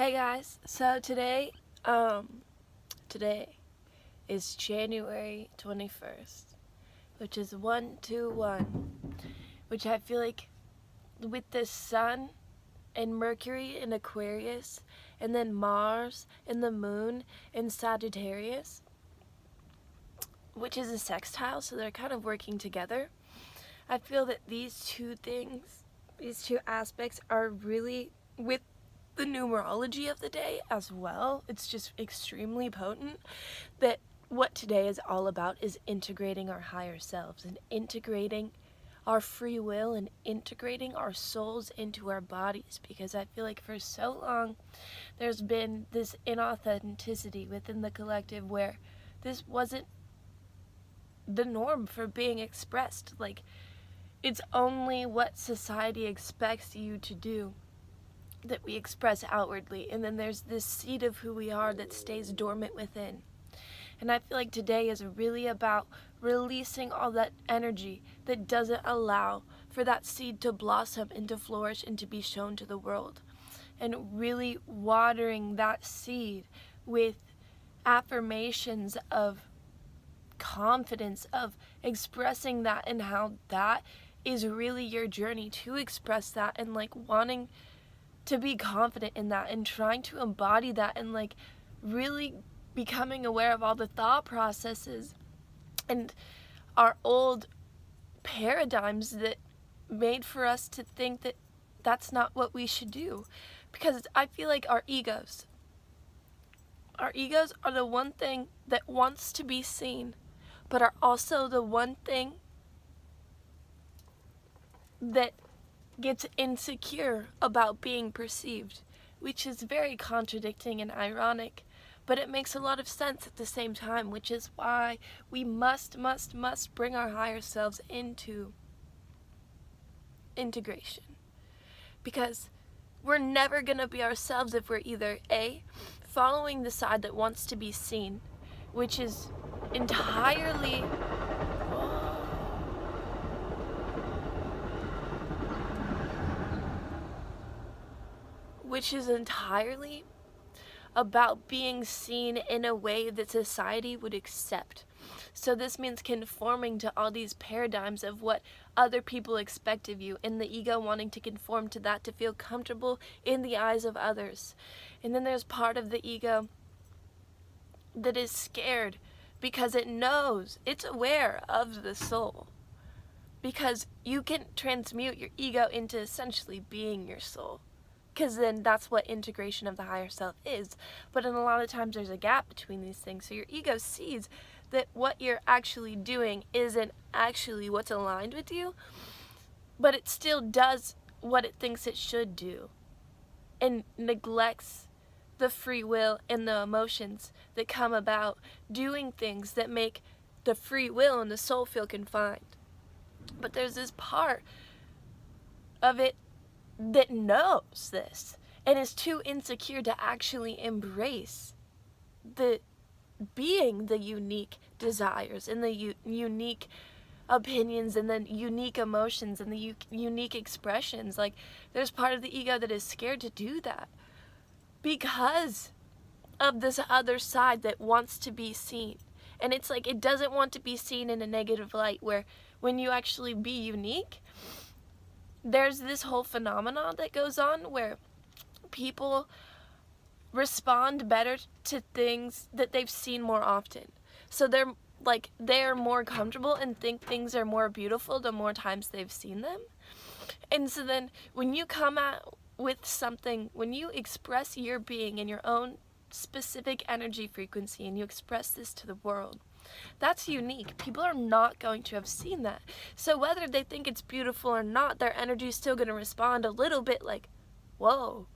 Hey guys, so today is January 21st, which is 121, which I feel like with the sun and Mercury in Aquarius, and then Mars and the moon in Sagittarius, which is a sextile, so they're kind of working together. I feel that these two aspects are really with the numerology of the day as well. It's just extremely potent that what today is all about is integrating our higher selves and integrating our free will and integrating our souls into our bodies, because I feel like for so long there's been this inauthenticity within the collective where this wasn't the norm for being expressed. Like, it's only what society expects you to do that we express outwardly, and then there's this seed of who we are that stays dormant within. And I feel like today is really about releasing all that energy that doesn't allow for that seed to blossom and to flourish and to be shown to the world, and really watering that seed with affirmations of confidence, of expressing that, and how that is really your journey to express that, and like wanting to be confident in that and trying to embody that, and like really becoming aware of all the thought processes and our old paradigms that made for us to think that that's not what we should do. Because I feel like our egos are the one thing that wants to be seen, but are also the one thing that gets insecure about being perceived, which is very contradicting and ironic, but it makes a lot of sense at the same time, which is why we must bring our higher selves into integration. Because we're never going to be ourselves if we're either A, following the side that wants to be seen, which is entirely about being seen in a way that society would accept. So this means conforming to all these paradigms of what other people expect of you, and the ego wanting to conform to that to feel comfortable in the eyes of others. And then there's part of the ego that is scared because it knows, it's aware of the soul. Because you can transmute your ego into essentially being your soul, because then that's what integration of the higher self is. But in a lot of times there's a gap between these things, so your ego sees that what you're actually doing isn't actually what's aligned with you, but it still does what it thinks it should do, and neglects the free will and the emotions that come about doing things that make the free will and the soul feel confined. But there's this part of it that knows this and is too insecure to actually embrace the being the unique desires and the unique opinions and the unique emotions and the unique expressions. Like, there's part of the ego that is scared to do that because of this other side that wants to be seen. And it's like, it doesn't want to be seen in a negative light, where when you actually be unique, there's this whole phenomenon that goes on where people respond better to things that they've seen more often. So they're more comfortable and think things are more beautiful the more times they've seen them. And so then when you come out with something, when you express your being in your own specific energy frequency and you express this to the world, that's unique. People are not going to have seen that. So whether they think it's beautiful or not, their energy is still going to respond a little bit like, whoa.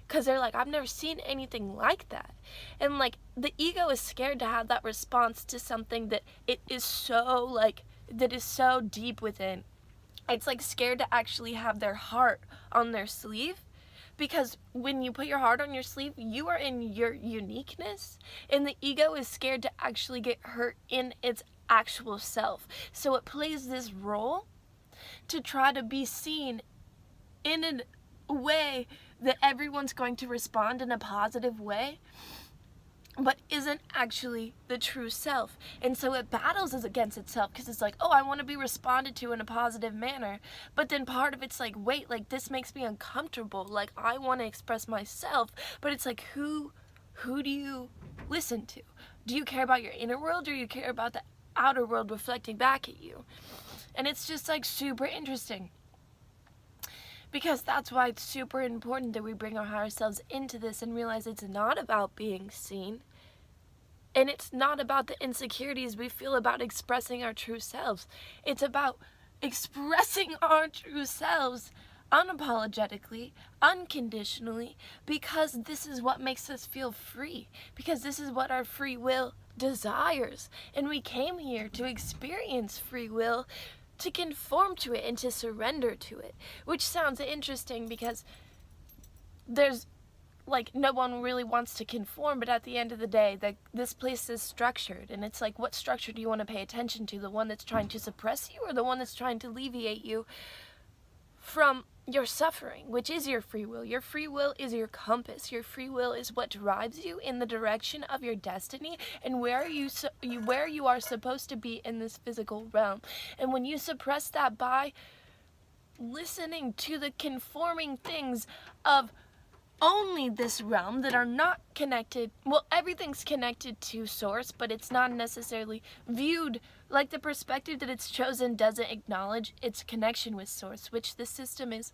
Because they're like, I've never seen anything like that. And like, the ego is scared to have that response to something that it is so that is so deep within. It's like scared to actually have their heart on their sleeve. Because when you put your heart on your sleeve, you are in your uniqueness, and the ego is scared to actually get hurt in its actual self. So it plays this role to try to be seen in a way that everyone's going to respond in a positive way, but isn't actually the true self. And so it battles against itself because it's like, oh, I want to be responded to in a positive manner. But then part of it's like, wait, like this makes me uncomfortable. Like I want to express myself, but it's like, who do you listen to? Do you care about your inner world, or do you care about the outer world reflecting back at you? And it's just like super interesting. Because that's why it's super important that we bring our higher selves into this and realize it's not about being seen. And it's not about the insecurities we feel about expressing our true selves. It's about expressing our true selves unapologetically, unconditionally, because this is what makes us feel free. Because this is what our free will desires. And we came here to experience free will, to conform to it and to surrender to it, which sounds interesting because there's like no one really wants to conform, but at the end of the day, this place is structured, and it's like, what structure do you want to pay attention to? The one that's trying to suppress you, or the one that's trying to alleviate you from your suffering, which is your free will? Your free will is your compass. Your free will is what drives you in the direction of your destiny and where you are supposed to be in this physical realm. And when you suppress that by listening to the conforming things of only this realm that are not connected, well, everything's connected to source, but it's not necessarily viewed like the perspective that it's chosen doesn't acknowledge its connection with source, which the system is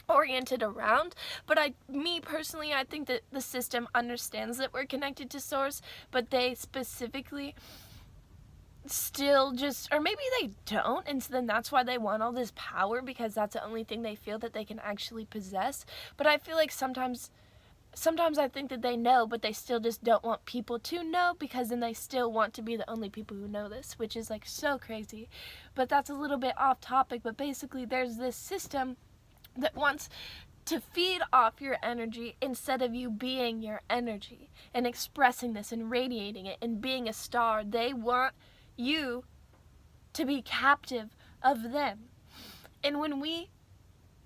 oriented around. But me personally, I think that the system understands that we're connected to source, but they specifically still just, or maybe they don't, and so then that's why they want all this power, because that's the only thing they feel that they can actually possess. But I feel like sometimes I think that they know, but they still just don't want people to know, because then they still want to be the only people who know this, which is like so crazy. But that's a little bit off topic. But basically there's this system that wants to feed off your energy instead of you being your energy and expressing this and radiating it and being a star. They want you to be captive of them. And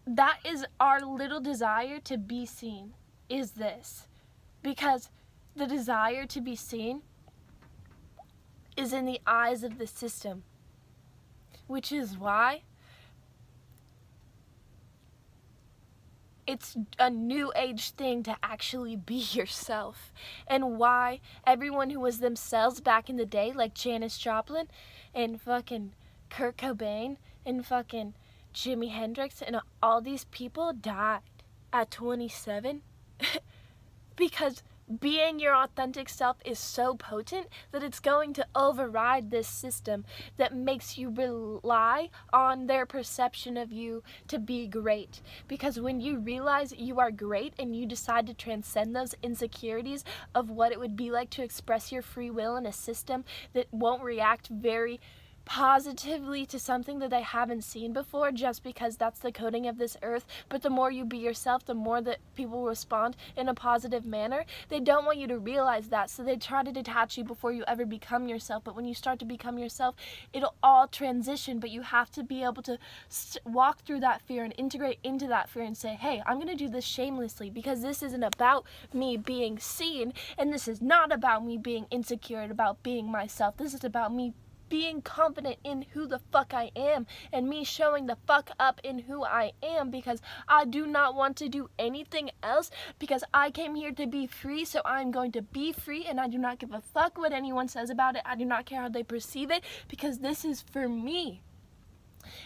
that is our little desire to be seen, is this. Because the desire to be seen is in the eyes of the system, which is why it's a new age thing to actually be yourself, and why everyone who was themselves back in the day, like Janis Joplin and fucking Kurt Cobain and fucking Jimi Hendrix and all these people died at 27 because being your authentic self is so potent that it's going to override this system that makes you rely on their perception of you to be great. Because when you realize you are great and you decide to transcend those insecurities of what it would be like to express your free will in a system that won't react very positively to something that they haven't seen before, just because that's the coding of this earth. But the more you be yourself, the more that people respond in a positive manner. They don't want you to realize that, so they try to detach you before you ever become yourself. But when you start to become yourself, it'll all transition. But you have to be able to walk through that fear and integrate into that fear and say, hey, I'm gonna do this shamelessly, because this isn't about me being seen, and this is not about me being insecure about being myself. This is about me being confident in who the fuck I am, and me showing the fuck up in who I am, because I do not want to do anything else, because I came here to be free, so I'm going to be free, and I do not give a fuck what anyone says about it. I do not care how they perceive it, because this is for me.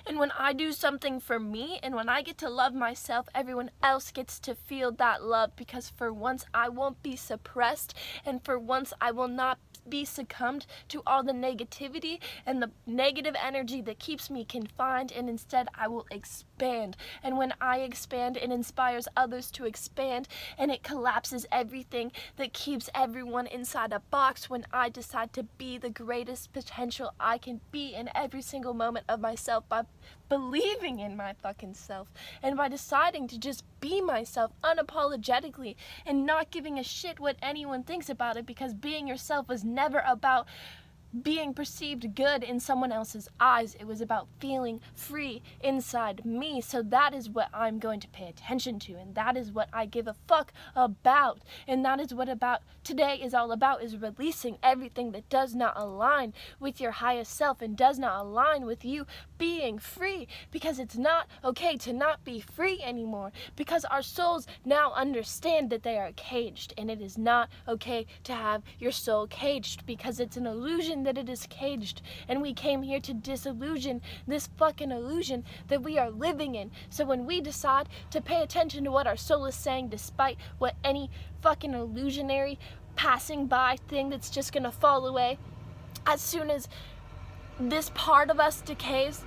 And when I do something for me, and when I get to love myself, everyone else gets to feel that love, because for once I won't be suppressed, and for once I will not be succumbed to all the negativity and the negative energy that keeps me confined, and instead I will expand. And when I expand, it inspires others to expand, and it collapses everything that keeps everyone inside a box when I decide to be the greatest potential I can be in every single moment of myself, by believing in my fucking self, and by deciding to just be myself unapologetically and not giving a shit what anyone thinks about it, because being yourself was never about being perceived good in someone else's eyes. It was about feeling free inside me. So that is what I'm going to pay attention to, and that is what I give a fuck about. And that is what about today is all about, is releasing everything that does not align with your highest self and does not align with you being free, because it's not okay to not be free anymore, because our souls now understand that they are caged, and it is not okay to have your soul caged, because it's an illusion that it is caged, and we came here to disillusion this fucking illusion that we are living in. So when we decide to pay attention to what our soul is saying, despite what any fucking illusionary passing by thing that's just gonna fall away as soon as this part of us decays,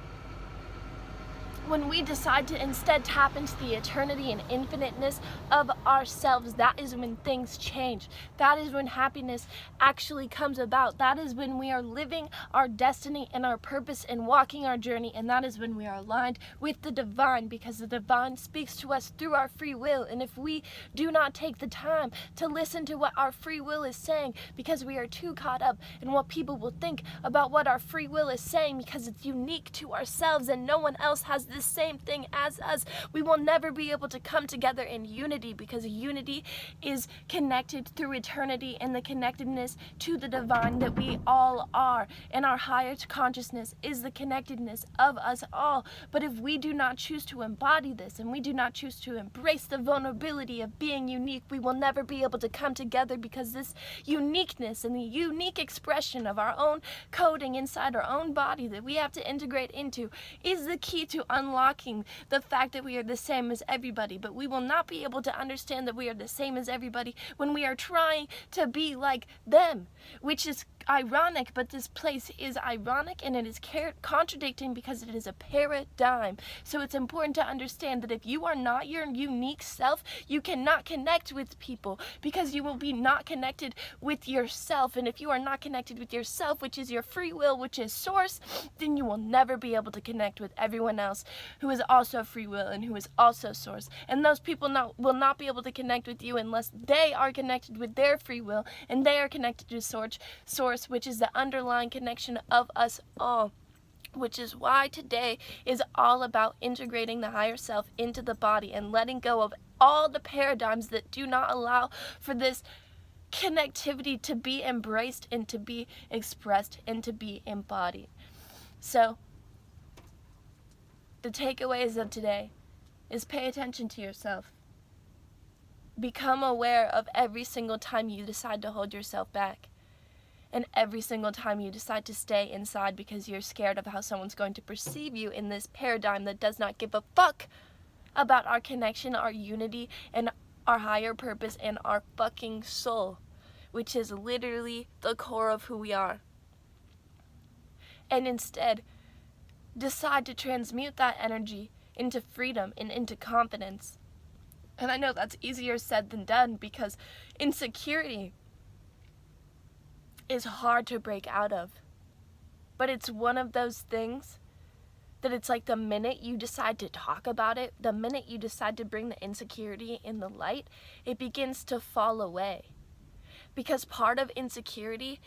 when we decide to instead tap into the eternity and infiniteness of ourselves, that is when things change. That is when happiness actually comes about. That is when we are living our destiny and our purpose and walking our journey, and that is when we are aligned with the divine, because the divine speaks to us through our free will. And if we do not take the time to listen to what our free will is saying, because we are too caught up in what people will think about what our free will is saying, because it's unique to ourselves and no one else has the same thing as us, we will never be able to come together in unity, because unity is connected through eternity and the connectedness to the divine that we all are, and our higher consciousness is the connectedness of us all. But if we do not choose to embody this, and we do not choose to embrace the vulnerability of being unique, we will never be able to come together, because this uniqueness and the unique expression of our own coding inside our own body that we have to integrate into is the key to unlocking the fact that we are the same as everybody. But we will not be able to understand that we are the same as everybody when we are trying to be like them, which is ironic. But this place is ironic, and it is contradicting, because it is a paradigm. So it's important to understand that if you are not your unique self, you cannot connect with people, because you will be not connected with yourself. And if you are not connected with yourself, which is your free will, which is source, then you will never be able to connect with everyone else who is also free will and who is also source. And those people will not be able to connect with you unless they are connected with their free will, and they are connected to source, which is the underlying connection of us all. Which is why today is all about integrating the higher self into the body and letting go of all the paradigms that do not allow for this connectivity to be embraced and to be expressed and to be embodied. So the takeaways of today is pay attention to yourself. Become aware of every single time you decide to hold yourself back, and every single time you decide to stay inside because you're scared of how someone's going to perceive you in this paradigm that does not give a fuck about our connection, our unity, and our higher purpose, and our fucking soul, which is literally the core of who we are. And instead, decide to transmute that energy into freedom and into confidence. And I know that's easier said than done, because insecurity is hard to break out of. But it's one of those things that it's like the minute you decide to talk about it, the minute you decide to bring the insecurity in the light, it begins to fall away. Because part of insecurity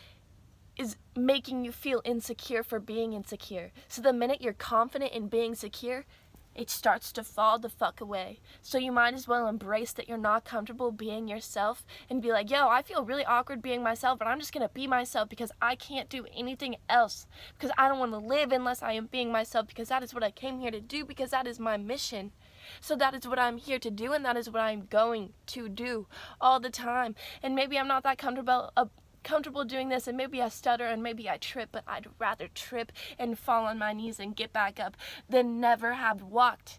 is making you feel insecure for being insecure. So the minute you're confident in being secure, it starts to fall the fuck away. So you might as well embrace that you're not comfortable being yourself and be like, yo, I feel really awkward being myself, but I'm just gonna be myself because I can't do anything else. Because I don't want to live unless I am being myself, because that is what I came here to do, because that is my mission. So that is what I'm here to do, and that is what I'm going to do all the time. And maybe I'm not that comfortable doing this, and maybe I stutter and maybe I trip, but I'd rather trip and fall on my knees and get back up than never have walked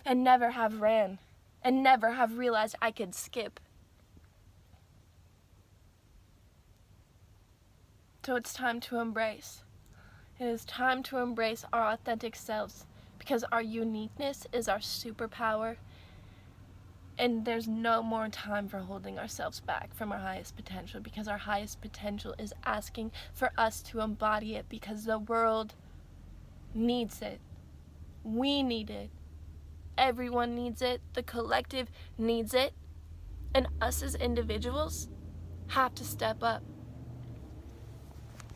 and never have ran and never have realized I could skip. So it's time to embrace. It is time to embrace our authentic selves, because our uniqueness is our superpower. And there's no more time for holding ourselves back from our highest potential, because our highest potential is asking for us to embody it, because the world needs it. We need it. Everyone needs it. The collective needs it. And us as individuals have to step up.